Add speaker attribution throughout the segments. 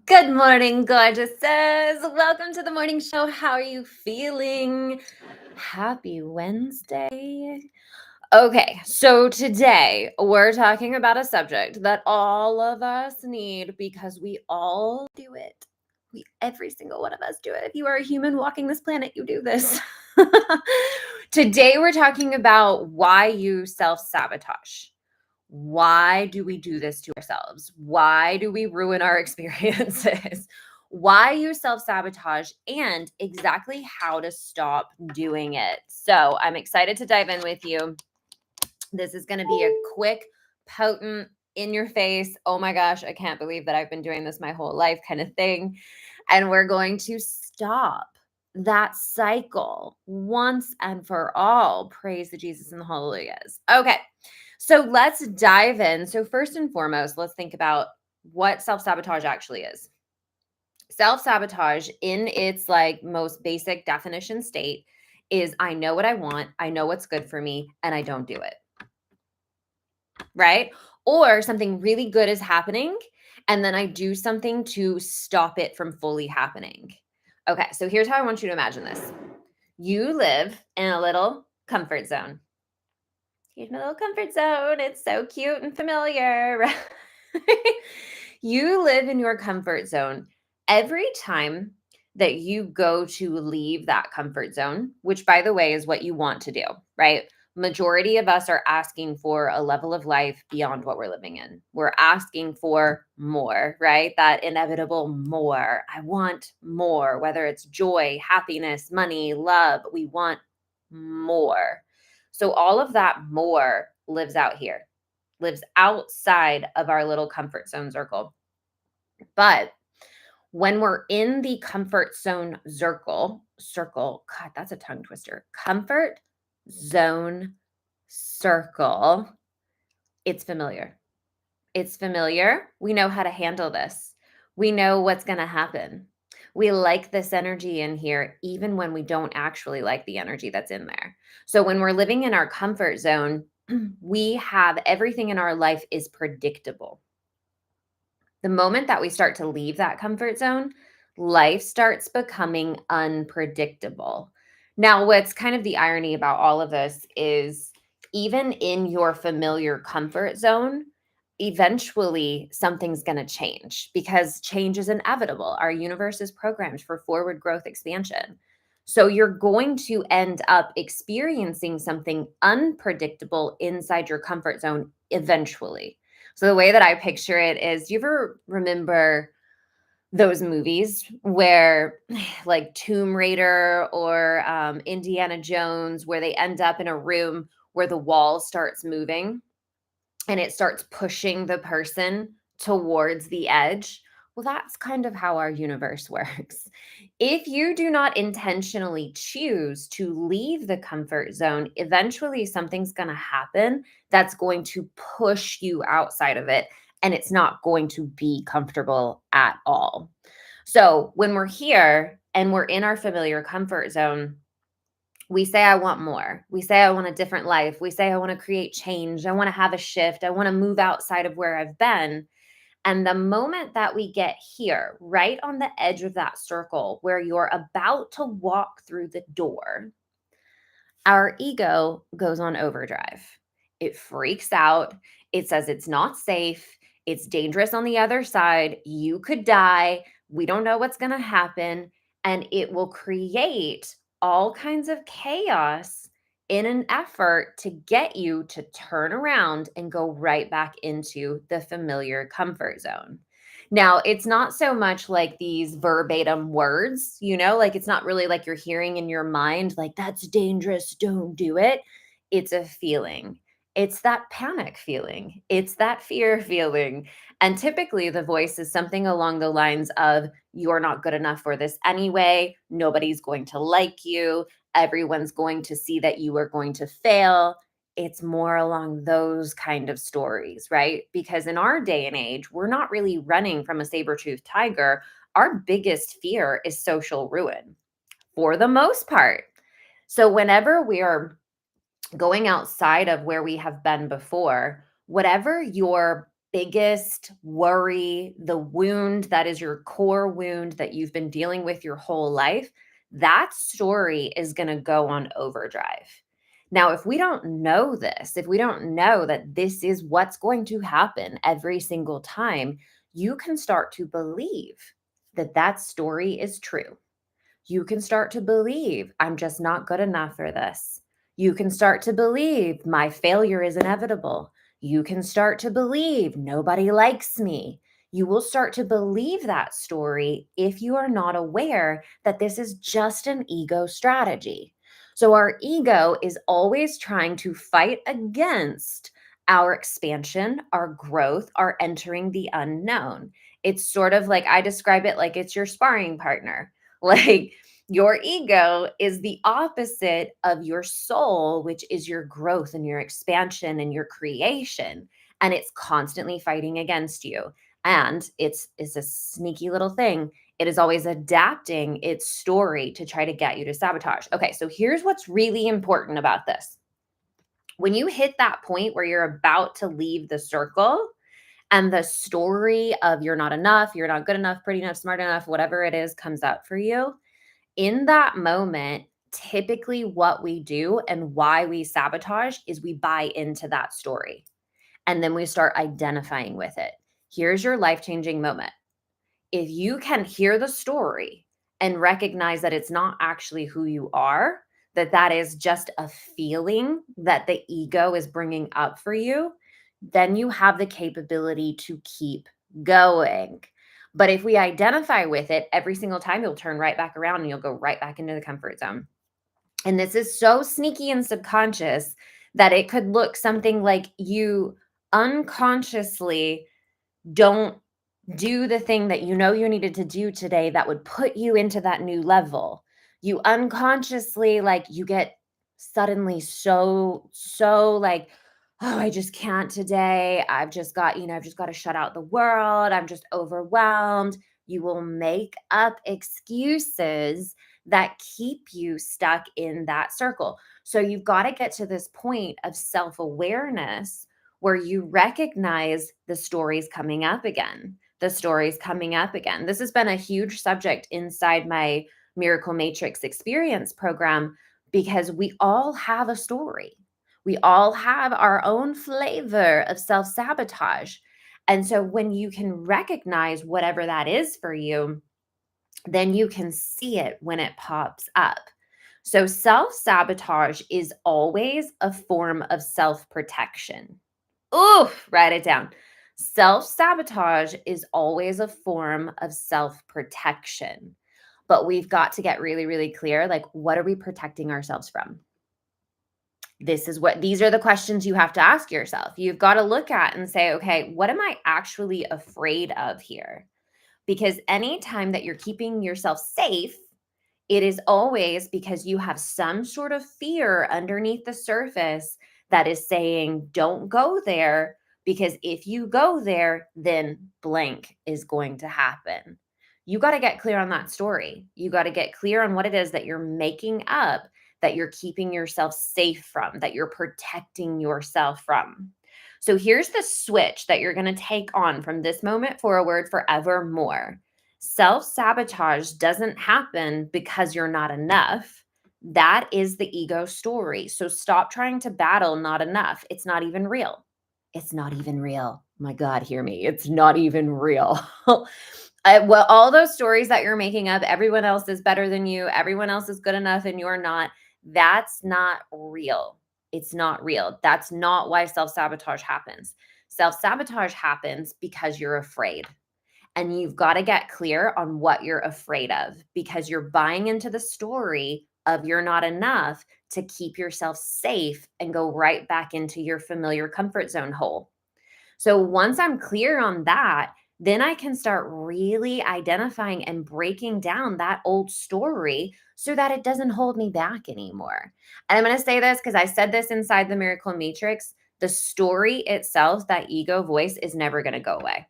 Speaker 1: Good morning, gorgeouses. Welcome to the morning show. How are you feeling? Happy Wednesday. Okay, so today we're talking about a subject that all of us need because we all do it. Every single one of us do it. If you are a human walking this planet, you do this. Today we're talking about why you self-sabotage. Why do we do this to ourselves? Why do we ruin our experiences? Why you self sabotage and exactly how to stop doing it. So, I'm excited to dive in with you. This is going to be a quick, potent, in your face, oh my gosh, I can't believe that I've been doing this my whole life kind of thing. And we're going to stop that cycle once and for all. Praise the Jesus and the hallelujahs. Okay. So let's dive in. So, first and foremost, let's think about what self sabotage actually is. Self sabotage, in its like most basic definition state, is I know what I want, I know what's good for me, and I don't do it. Right? Or something really good is happening, and then I do something to stop it from fully happening. Okay, so here's how I want you to imagine this. You live in a little comfort zone. Here's my little comfort zone. It's so cute and familiar. Right? You live in your comfort zone. Every time that you go to leave that comfort zone, which by the way is what you want to do, right? Majority of us are asking for a level of life beyond what we're living in. We're asking for more, right? That inevitable more. I want more, whether it's joy, happiness, money, love. We want more. So all of that more lives out here, lives outside of our little comfort zone circle. But when we're in the comfort zone circle, God, that's a tongue twister. Comfort zone circle, it's familiar. It's familiar. We know how to handle this. We know what's going to happen. We like this energy in here, even when we don't actually like the energy that's in there. So when we're living in our comfort zone, we have everything in our life is predictable. The moment that we start to leave that comfort zone, life starts becoming unpredictable. Now, what's kind of the irony about all of this is even in your familiar comfort zone, eventually something's going to change because change is inevitable. Our universe is programmed for forward growth expansion. So you're going to end up experiencing something unpredictable inside your comfort zone eventually. So the way that I picture it is, do you ever remember those movies where like Tomb Raider or Indiana Jones, where they end up in a room where the wall starts moving and it starts pushing the person towards the edge? Well, that's kind of how our universe works. If you do not intentionally choose to leave the comfort zone, eventually something's going to happen that's going to push you outside of it, and it's not going to be comfortable at all. So, when we're here and we're in our familiar comfort zone, we say, I want more. We say, I want a different life. We say, I want to create change. I want to have a shift. I want to move outside of where I've been. And the moment that we get here, right on the edge of that circle where you're about to walk through the door, our ego goes on overdrive. It freaks out. It says it's not safe. It's dangerous on the other side. You could die. We don't know what's going to happen. And it will create all kinds of chaos in an effort to get you to turn around and go right back into the familiar comfort zone. Now, it's not so much like these verbatim words, like it's not really like you're hearing in your mind, like, that's dangerous, don't do it. It's a feeling. It's that panic feeling. It's that fear feeling. And typically the voice is something along the lines of, you're not good enough for this anyway. Nobody's going to like you. Everyone's going to see that you are going to fail. It's more along those kind of stories, right? Because in our day and age, we're not really running from a saber-toothed tiger. Our biggest fear is social ruin for the most part. So whenever we are going outside of where we have been before, whatever your biggest worry, the wound that is your core wound that you've been dealing with your whole life, that story is going to go on overdrive. Now, if we don't know this, if we don't know that this is what's going to happen every single time, you can start to believe that that story is true. You can start to believe, I'm just not good enough for this. You can start to believe my failure is inevitable. You can start to believe nobody likes me. You will start to believe that story if you are not aware that this is just an ego strategy. So, our ego is always trying to fight against our expansion, our growth, our entering the unknown. It's sort of like I describe it like it's your sparring partner. Like, your ego is the opposite of your soul, which is your growth and your expansion and your creation. And it's constantly fighting against you. And it's a sneaky little thing. It is always adapting its story to try to get you to sabotage. Okay, so here's what's really important about this. When you hit that point where you're about to leave the circle, and the story of you're not enough, you're not good enough, pretty enough, smart enough, whatever it is comes up for you, in that moment, typically what we do and why we sabotage is we buy into that story and then we start identifying with it. Here's your life changing moment. If you can hear the story and recognize that it's not actually who you are, that that is just a feeling that the ego is bringing up for you, then you have the capability to keep going. But if we identify with it every single time, you'll turn right back around and you'll go right back into the comfort zone. And this is so sneaky and subconscious that it could look something like you unconsciously don't do the thing that you know you needed to do today that would put you into that new level. You unconsciously, like, you get suddenly so like, oh, I just can't today. I've just got, I've just got to shut out the world. I'm just overwhelmed. You will make up excuses that keep you stuck in that circle. So you've got to get to this point of self awareness where you recognize the stories coming up again. The stories coming up again. This has been a huge subject inside my Miracle Matrix experience program because we all have a story. We all have our own flavor of self sabotage. And so when you can recognize whatever that is for you, then you can see it when it pops up. So self sabotage is always a form of self protection. Ooh, write it down. Self sabotage is always a form of self protection. But we've got to get really, really clear, like, what are we protecting ourselves from? These are the questions you have to ask yourself. You've got to look at and say, okay, what am I actually afraid of here? Because anytime that you're keeping yourself safe, it is always because you have some sort of fear underneath the surface that is saying, don't go there, because if you go there, then blank is going to happen. You got to get clear on that story. You got to get clear on what it is that you're making up, that you're keeping yourself safe from, that you're protecting yourself from. So here's the switch that you're going to take on from this moment forward forevermore. Self sabotage doesn't happen because you're not enough. That is the ego story. So stop trying to battle not enough. It's not even real. It's not even real. My God, hear me. It's not even real. Well, all those stories that you're making up, everyone else is better than you, everyone else is good enough, and you're not, that's not real. It's not real. That's not why self sabotage happens. Self sabotage happens because you're afraid. And you've got to get clear on what you're afraid of because you're buying into the story of you're not enough to keep yourself safe and go right back into your familiar comfort zone hole. So once I'm clear on that, then I can start really identifying and breaking down that old story so that it doesn't hold me back anymore. And I'm going to say this because I said this inside the Miracle Matrix. The story itself, that ego voice, is never going to go away.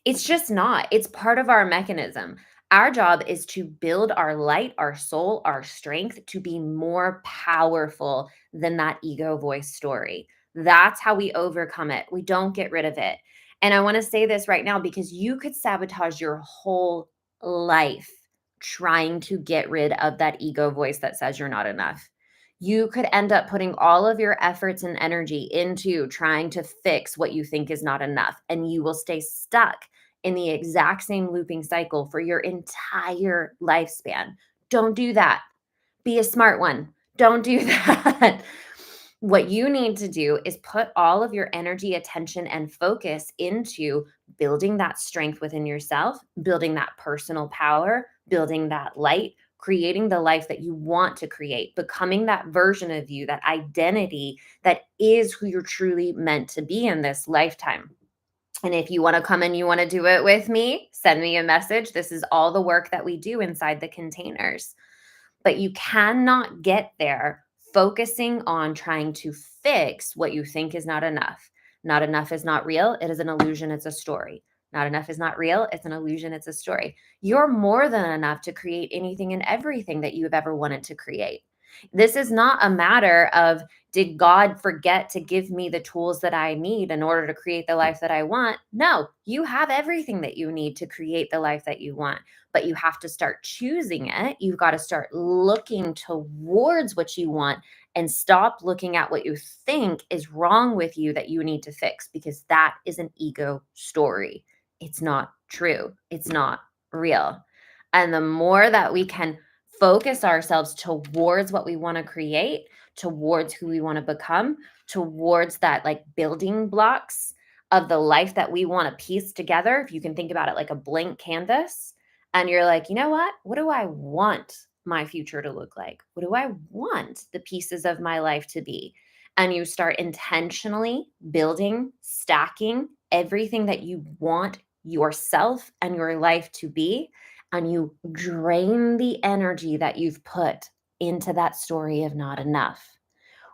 Speaker 1: It's just not. It's part of our mechanism. Our job is to build our light, our soul, our strength to be more powerful than that ego voice story. That's how we overcome it. We don't get rid of it. And I want to say this right now because you could sabotage your whole life trying to get rid of that ego voice that says you're not enough. You could end up putting all of your efforts and energy into trying to fix what you think is not enough, and you will stay stuck in the exact same looping cycle for your entire lifespan. Don't do that. Be a smart one. Don't do that. What you need to do is put all of your energy, attention, and focus into building that strength within yourself, building that personal power, building that light, creating the life that you want to create, becoming that version of you, that identity that is who you're truly meant to be in this lifetime. And if you want to come and you want to do it with me, send me a message. This is all the work that we do inside the containers. But you cannot get there focusing on trying to fix what you think is not enough. Not enough is not real. It is an illusion. It's a story. Not enough is not real. It's an illusion. It's a story. You're more than enough to create anything and everything that you have ever wanted to create. This is not a matter of, did God forget to give me the tools that I need in order to create the life that I want? No, you have everything that you need to create the life that you want, but you have to start choosing it. You've got to start looking towards what you want and stop looking at what you think is wrong with you that you need to fix, because that is an ego story. It's not true. It's not real. And the more that we can focus ourselves towards what we want to create, towards who we want to become, towards that like building blocks of the life that we want to piece together. If you can think about it like a blank canvas, and you're like, you know what do I want my future to look like? What do I want the pieces of my life to be? And you start intentionally building, stacking everything that you want yourself and your life to be, and you drain the energy that you've put into that story of not enough.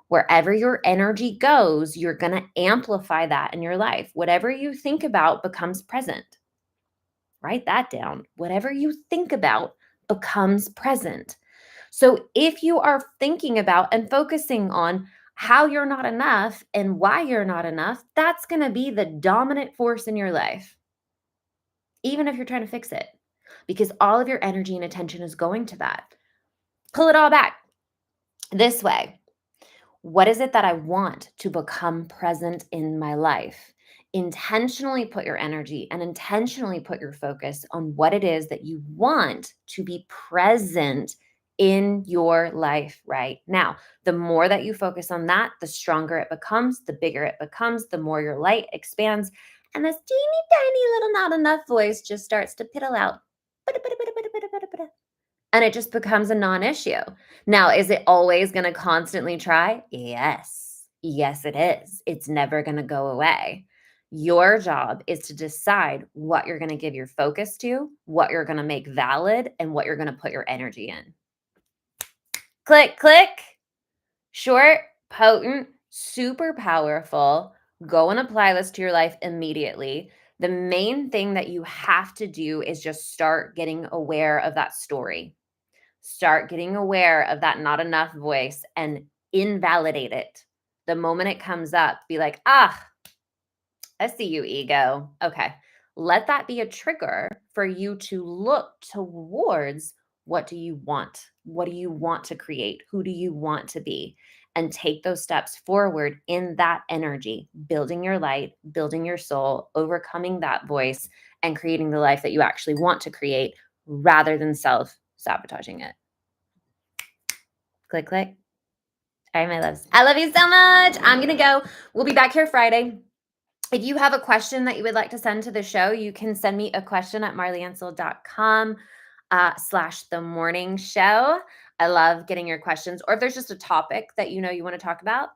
Speaker 1: Wherever your energy goes, you're going to amplify that in your life. Whatever you think about becomes present. Write that down. Whatever you think about becomes present. So if you are thinking about and focusing on how you're not enough and why you're not enough, that's going to be the dominant force in your life, even if you're trying to fix it, because all of your energy and attention is going to that. Pull it all back this way. What is it that I want to become present in my life? Intentionally put your energy and intentionally put your focus on what it is that you want to be present in your life right now. The more that you focus on that, the stronger it becomes, the bigger it becomes, the more your light expands, and this teeny tiny little not enough voice just starts to piddle out. And it just becomes a non-issue. Now, is it always going to constantly try? Yes. Yes, it is. It's never going to go away. Your job is to decide what you're going to give your focus to, what you're going to make valid, and what you're going to put your energy in. Click, click. Short, potent, super powerful. Go and apply this to your life immediately. The main thing that you have to do is just start getting aware of that story. Start getting aware of that not enough voice and invalidate it. The moment it comes up, be like, I see you, ego. Okay. Let that be a trigger for you to look towards, what do you want? What do you want to create? Who do you want to be? And take those steps forward in that energy, building your light, building your soul, overcoming that voice, and creating the life that you actually want to create rather than self-sabotaging it. Click, click. All right, my loves. I love you so much. I'm going to go. We'll be back here Friday. If you have a question that you would like to send to the show, you can send me a question at marliansel.com /the morning show. I love getting your questions. Or if there's just a topic that you want to talk about,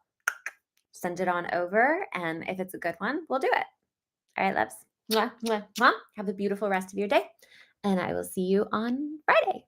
Speaker 1: send it on over. And if it's a good one, we'll do it. All right, loves. Mwah, mwah, mwah. Have a beautiful rest of your day. And I will see you on Friday.